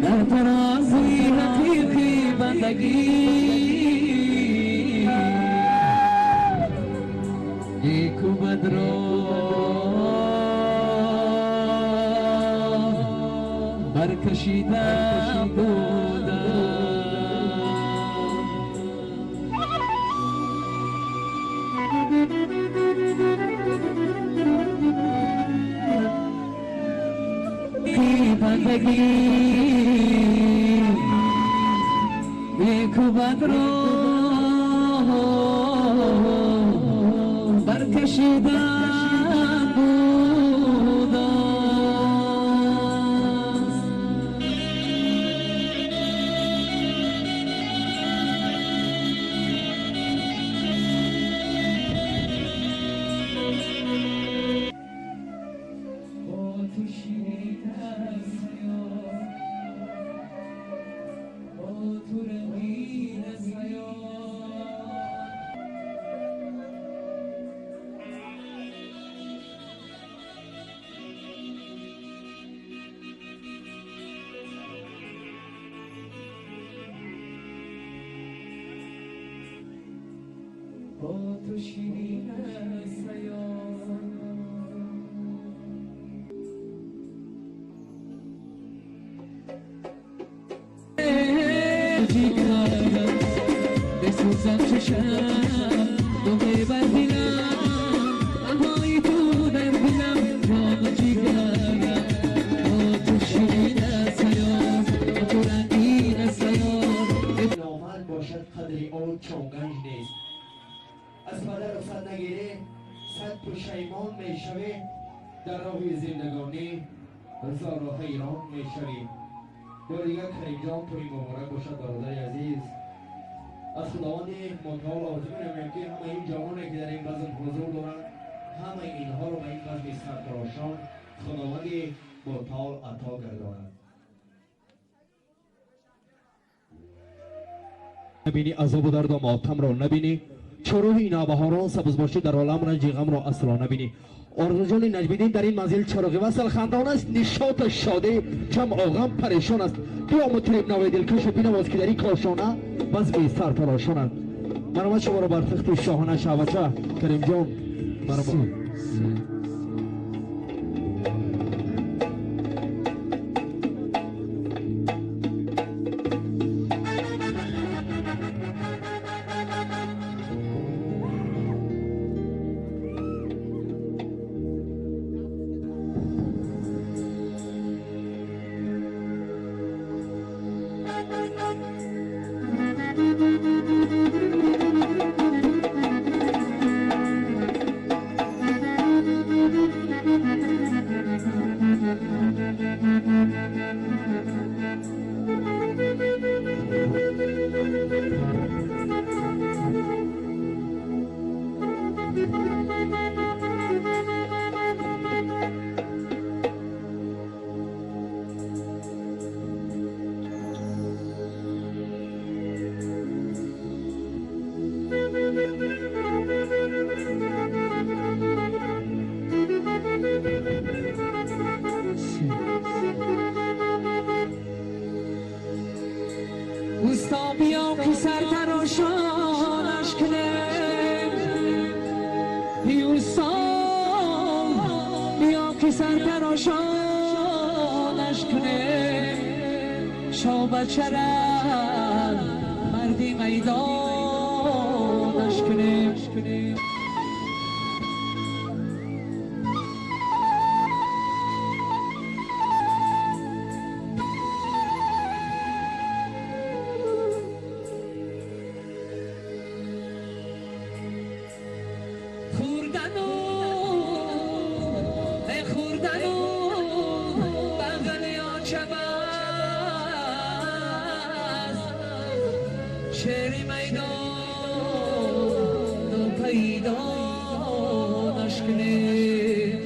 در ترازی حقیقی بندگی نیک و بد را برکشیده بودم بندگی نیک و بد را برکشیده تو شیرین بسوزم چشم دومه بر دلم آنهایی تو در دلم جام جیگرم تو شیرین سیار تو رنگین سیار نامن باشد قدری آن چونگنج نیست از پدر رخصت نگیری صد پشیمان میشوی در راه زندگانی هزار راه حیران میشوی با دیگر کریم جان توی مبارک باشد برادر عزیز از خداوند متعال آرزو می‌کنم که همه این جوانی که در این بزم حضور دارند همه اینها رو به این بزم سرتراشان خداوند متعال عطا گرداند. نبینی عذاب و درد و ماتم را نبینی چروه این نوبهاران سبز باشی در عالم رنج غم را اصلا نبینی. آرزو جان نجمیدین در این منزل چراغ وصل خندان است نشاط شاده جمع غم پریشان است بیا مطرب نوای دلکش بینواز که در این کاشانه بزم سرتراشان است. مرحمت شما را بر تخت شاهانه شعبچه کریم جان مرحمت. اوستا بیا که سرتراشانش کنیم اوستا بیا که سرتراشانش کنیم شعبچه را مردی میدانش کنیم شعری میدان پیدانش کنیم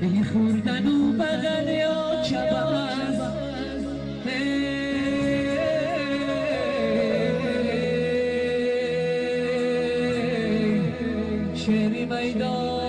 ای خوردن و بغل یا چباز شعری میدان